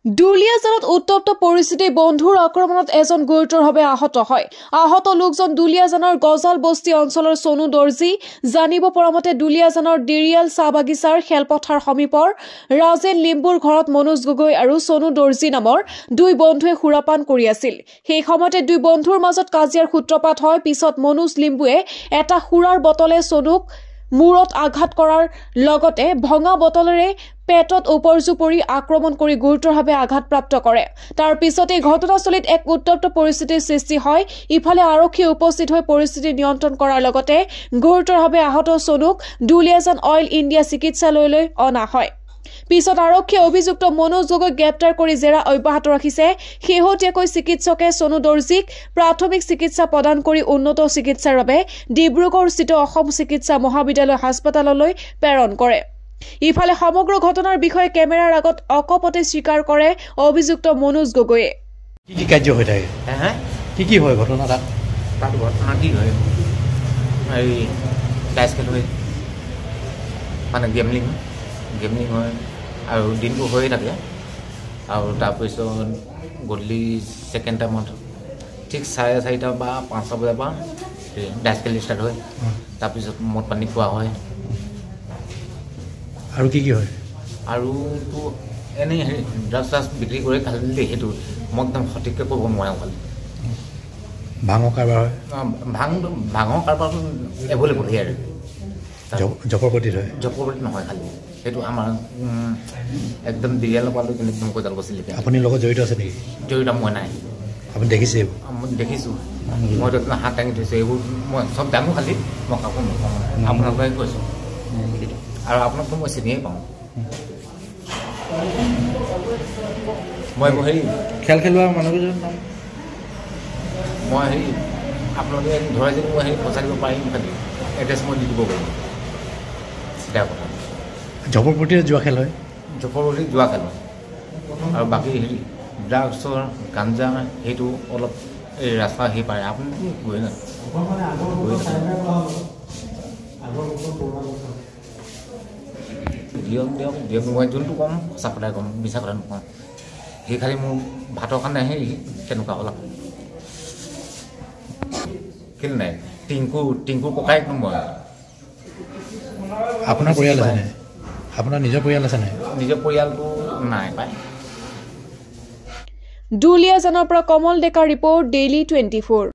দুলিয়াজানত উত্তপ্ত পৰিস্থিতি বন্ধুৰ আক্ৰমণত এজন গুৰুতৰভাৱে আহত হয়। আহত লোকজন দুলিয়াজানৰ গজাল বস্তি অঞ্চলৰ সোনু দৰ্জী। জানিব পৰা মতে দুলিয়াজানৰ ডিৰিয়াল চাহ বাগিচাৰ খেলপথাৰ সমীপৰ ৰাজেন লিম্বুৰ ঘৰত মনোজ গগৈ আৰু সোনু দৰ্জী নামৰ দুই বন্ধুৱে সুৰাপান কৰি আছিল। সেই সময়তে দুই বন্ধুৰ মাজত কাজিয়াৰ সূত্ৰপাত হয়। পিছত মনোজ লিম্বুৱে এটা সুৰাৰ বটলে সোনুক মূৰত আঘাত কৰাৰ লগতে ভঙা বটলেৰে পেটত উপৰ্জু পৰি আক্ৰমণ কৰি গুৰুতৰভাৱে আঘাতপ্ৰাপ্ত কৰে। তাৰ পিছতে ঘটনাস্থলীত এক উত্তপ্ত পৰিস্থিতিৰ সৃষ্টি হয়। ইফালে আৰক্ষী উপস্থিত হৈ পৰিস্থিতি নিয়ন্ত্ৰণ কৰাৰ লগতে গুৰুতৰভাৱে আহত সোনুক দুলিয়াজান অইল ইণ্ডিয়া চিকিৎসালয়লৈ অনা হয়। পিছত আৰক্ষীয়ে অভিযুক্ত মনোজ গগৈক গ্ৰেপ্তাৰ কৰি জেৰা অব্যাহত ৰাখিছে। শেহতীয়াকৈ চিকিৎসকে সোনু দৰ্জীক প্ৰাথমিক চিকিৎসা প্ৰদান কৰি উন্নত চিকিৎসাৰ বাবে ডিব্ৰুগড়স্থিত অসম চিকিৎসা মহাবিদ্যালয় হাস্পতাললৈ প্ৰেৰণ কৰে। ইফালে সমগ্ৰ ঘটনাৰ বিষয়ে কেমেৰাৰ আগত অকপতে স্বীকাৰ কৰে অভিযুক্ত মনোজ গগৈয়ে। কি কাৰ্য হৈ থাকে? কি হয় ঘটনা? তাত ঘটনা কি হয়, এই ডাইচ খেল হয়, মানে গেমলিং হয় আৰু দিনটো হৈয়ে থাকে। আৰু তাৰপিছত গধূলি ছেকেণ্ড টাইমত ঠিক 4:30 বা 5টা বজাৰ পৰা ডাইচ খেল ষ্টাৰ্ট হয়। তাৰপিছত মদ পানী খোৱা হয়। আৰু কি হয়? আৰুতো এনেই ড্ৰাগছ চাগছ বিক্ৰী কৰি খালি সেইটো মই একদম সঠিককৈ ক'ব নোৱাৰোঁ। খালি ভাঙৰ কাৰবাৰ হয়। ভাঙৰ কাৰবাৰটো এভেইলেবল সেয়াৰ জপৰপতিত হয়। জপৰপতিত নহয়, খালি সেইটো আমাৰ একদম ডিৰিয়ালৰ পালোঁ কিন্তু একদম গজাল বস্তি লিখে। আপুনি লগত জড়িত আছে নেকি? জড়িত মই নাই। আপুনি দেখিছে? মই দেখিছোঁ। মইতো হাত দাঙি থৈছোঁ। এইবোৰ মই চব দাঙো, খালি মই কাকো নকওঁ। আপোনালোকে কৈছোঁ আৰু আপোনাকতো মই চিনিয়ে পাওঁ। মই হেৰি খেল খেলোৱা মানুহকেইজনৰ নাম মই হেৰি আপোনালোকে ধৰাই যদি মই হেৰি পইচা দিব পাৰিম, খালি এড্ৰেছ মই দি দিব পাৰিম। চিধা কথা। জপৰপতিত যোৱা খেল হয়। জপৰপতিত যোৱা খেল হয়। আৰু বাকী হেৰি ড্ৰাগছৰ গাঞ্জা সেইটো অলপ এই ৰাস্তা সেই পাৰে। আপুনি গৈ না দিয়ক মই যোনটো ক'ম সঁচা কথাই ক'ম, মিছা কথা নকওঁ। সেই খালি মোৰ ভাতৰ কাৰণে আহি তেনেকুৱা অলপ কেলে নাই। টিংকুৰ ককাইক মই। আপোনাৰ পৰিয়াল আছে নাই? আপোনাৰ নিজৰ পৰিয়াল আছে নাই? নিজৰ পৰিয়ালটো নাই পায়। দুলিয়াজানৰ পৰা কমল ডেকাৰ ৰিপৰ্ট, ডেইলি 24।